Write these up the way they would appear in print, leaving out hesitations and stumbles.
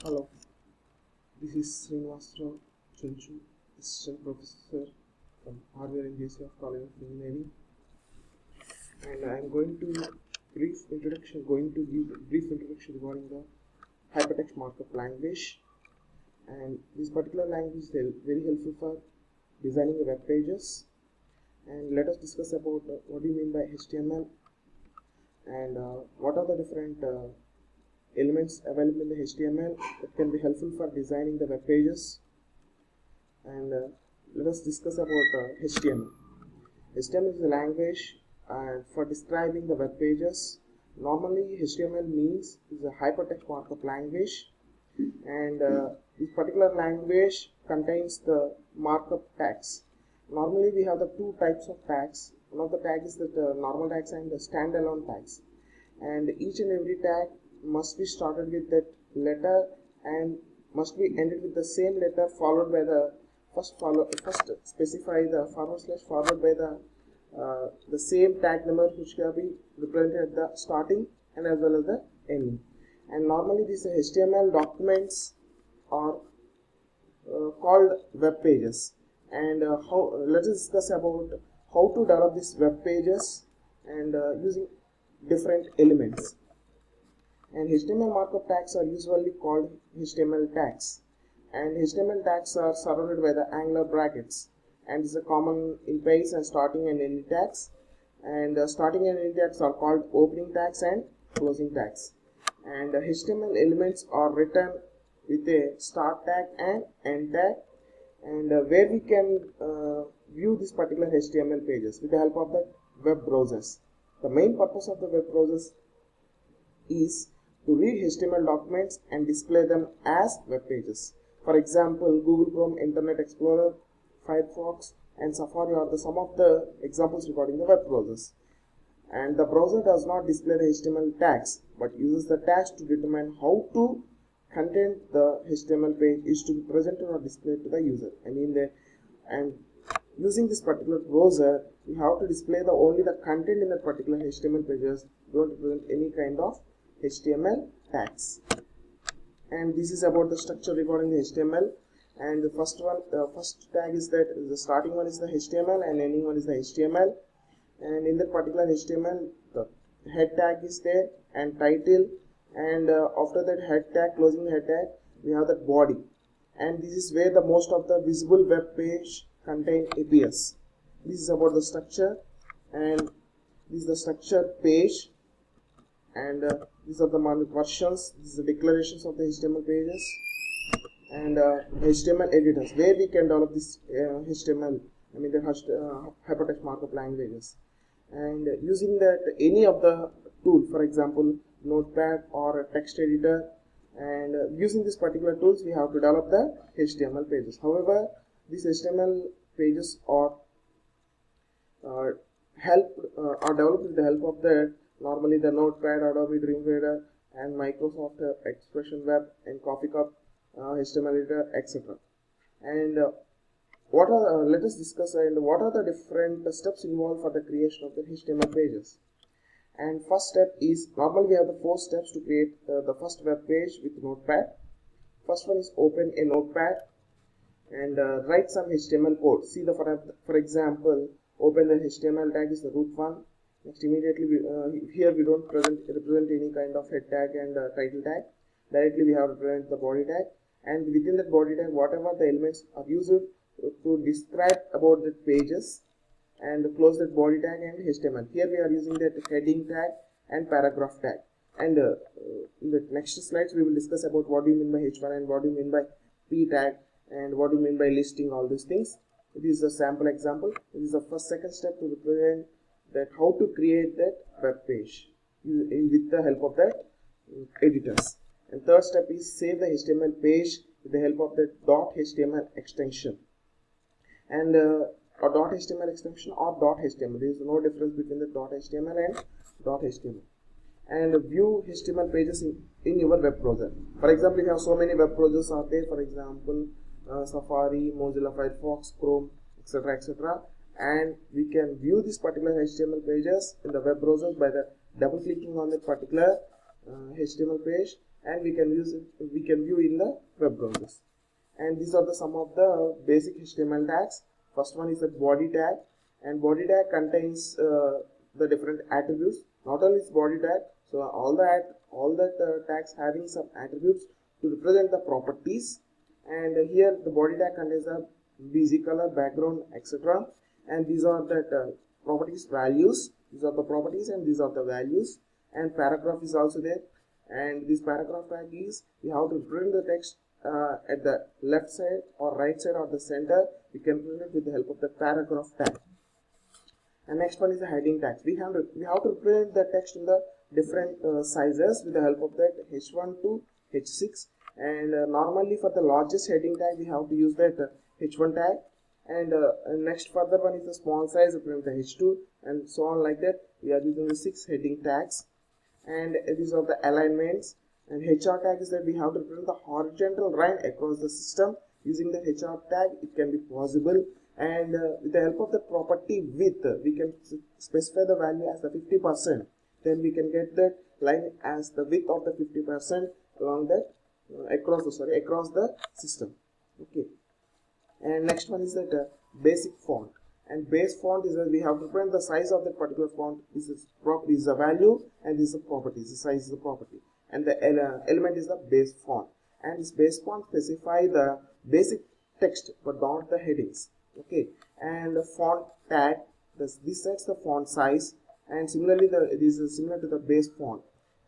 Hello, this is Srinivasrao Chunchu, Assistant Professor from Hardware and GC of College of Engineering, and I am going to give a brief introduction regarding the hypertext markup language. And this particular language is very helpful for designing the web pages. And let us discuss about what do you mean by HTML and what are the different elements available in the HTML that can be helpful for designing the web pages. And let us discuss about HTML. HTML is a language for describing the web pages. Normally HTML means is a hypertext markup language, and this particular language contains the markup tags. Normally we have the two types of tags. One of the tags is the normal tags and the standalone tags, and each and every tag must be started with that letter and must be ended with the same letter followed by the first specify the forward slash followed by the same tag number which can be represented at the starting and as well as the ending. And normally these HTML documents are called web pages. And let us discuss about how to develop these web pages and using different elements. And HTML markup tags are usually called HTML tags, and HTML tags are surrounded by the angular brackets, and is a common in page and starting and ending tags. And starting and ending tags are called opening tags and closing tags. And HTML elements are written with a start tag and end tag, and where we can view this particular HTML pages with the help of the web browsers. The main purpose of the web browsers is to read HTML documents and display them as web pages. For example, Google Chrome, Internet Explorer, Firefox, and Safari are some of the examples regarding the web browsers. And the browser does not display the HTML tags, but uses the tags to determine how to content the HTML page is to be presented or displayed to the user. And using this particular browser, we have to display only the content in that particular HTML pages. Don't represent any kind of HTML tags. And this is about the structure regarding the HTML. And the first tag is that the starting one is the HTML and ending one is the HTML. And in that particular HTML, the head tag is there and title, and after that head tag, closing the head tag, we have that body. And this is where the most of the visible web page contain appears. This is about the structure, and this is the structure page, and these are the versions. This is the declarations of the HTML pages, and HTML editors where we can develop this HTML, the hypertext markup languages. And using that any of the tool, for example Notepad or a text editor, and using these particular tools we have to develop the HTML pages. However, these HTML pages are developed with the help of the normally the Notepad, Adobe Dreamweaver, and Microsoft Expression Web and Coffee Cup, HTML editor, etc. And let us discuss what are the different steps involved for the creation of the HTML pages. And first step is, normally we have the 4 steps to create the first web page with Notepad. First one is open a Notepad and write some HTML code. See for example, open the HTML tag is the root one. Next, immediately here we don't represent any kind of head tag and title tag. Directly we have to represent the body tag, and within that body tag whatever the elements are used to describe about the pages, and close that body tag and HTML. Here we are using that heading tag and paragraph tag. And in the next slides we will discuss about what do you mean by H1 and what do you mean by P tag and what do you mean by listing, all these things. This is a sample example. This is the second step to represent that how to create that web page with the help of that editors. And third step is save the HTML page with the help of the .html extension. And a .html extension or .html, there is no difference between the .html and .html. And view HTML pages in your web browser. For example, you have so many web browsers are there, for example Safari, Mozilla Firefox, Chrome, etc., and we can view this particular HTML pages in the web browsers by the double clicking on that particular HTML page, and we can use it, we can view in the web browsers. And these are the some of the basic HTML tags. First one is the body tag, and body tag contains the different attributes. Not only is body tag, so all that tags having some attributes to represent the properties. And here the body tag contains a BG color, background, etc. And these are the properties values. These are the properties and these are the values. And paragraph is also there. And this paragraph tag is we have to print the text at the left side or right side or the center. We can print it with the help of the paragraph tag. And next one is the heading tags. We have to print the text in the different sizes with the help of that H1 to H6. And normally for the largest heading tag we have to use that H1 tag. And next further one is the small size, we print the H2, and so on like that. We are using the 6 heading tags. And these are the alignments. And HR tag is that we have to print the horizontal line across the system. Using the HR tag it can be possible. And with the help of the property width, we can specify the value as the 50%. Then we can get that line as the width of the 50% along that across the system. Okay. And next one is that basic font. And base font is that we have to print the size of that particular font. This is a value, and this is a property. The size is the property, and the element is the base font. And this base font specify the basic text but not the headings. Okay. And the font tag, this sets the font size, and similarly this is similar to the base font.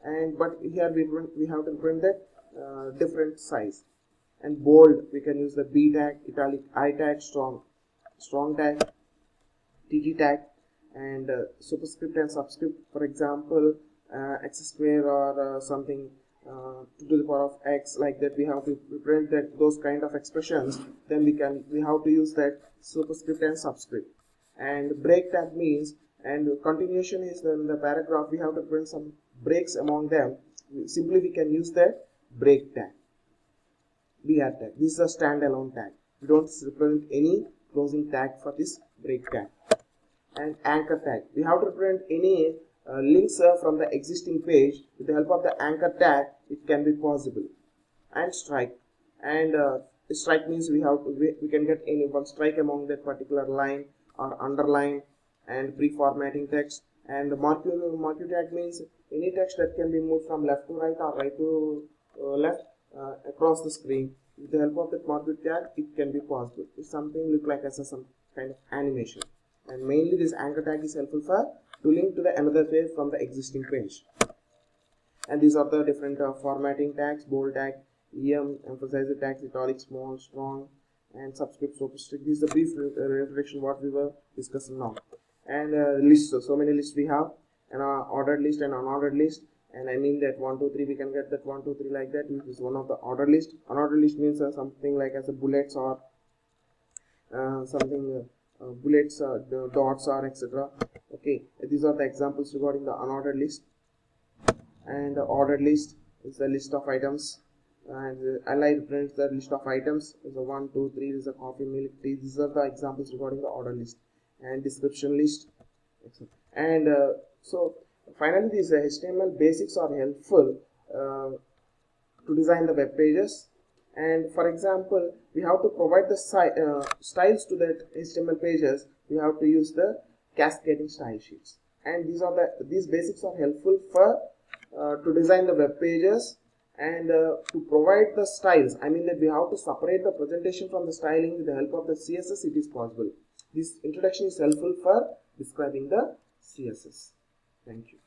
And but here we have to print that different size. And bold, we can use the B tag, italic, I tag, strong tag, TT tag, and superscript and subscript. For example, x square or something 2 to the power of x, like that. We have to print that those kind of expressions. Then we have to use that superscript and subscript. And break tag means, and continuation is in the paragraph. We have to print some breaks among them. Simply we can use that break tag. BR tag. This is a standalone tag. We don't represent any closing tag for this break tag. And anchor tag. We have to print any links from the existing page. With the help of the anchor tag, it can be possible. And strike. And strike means we can get any one strike among that particular line or underline. And pre-formatting text. And marquee tag means any text that can be moved from left to right or right to left across the screen. With the help of that marquee tag, it can be possible. If something look like as some kind of animation. And mainly this anchor tag is helpful for to link to the another page from the existing page. And these are the different formatting tags: bold tag, EM, emphasize the tags, italic, small, strong, and subscript, superscript. This is a brief reflection what we were discussing now. And lists, so many lists we have, and ordered list and unordered list. And I mean that 1, 2, 3, we can get that 1, 2, 3 like that. This is one of the ordered list. Unordered list means something like as a bullets or something bullets, the dots or etc. Okay, these are the examples regarding the unordered list. And the ordered list is the list of items, and ally represents the list of items. So 1, 2, 3 is a coffee, milk, tea. These are the examples regarding the ordered list. And description list, etc. And so finally, these HTML basics are helpful to design the web pages. And for example, we have to provide the styles to the HTML pages. We have to use the cascading style sheets. And these basics are helpful for to design the web pages and to provide the styles. I mean that we have to separate the presentation from the styling with the help of the CSS. It is possible. This introduction is helpful for describing the CSS. Thank you.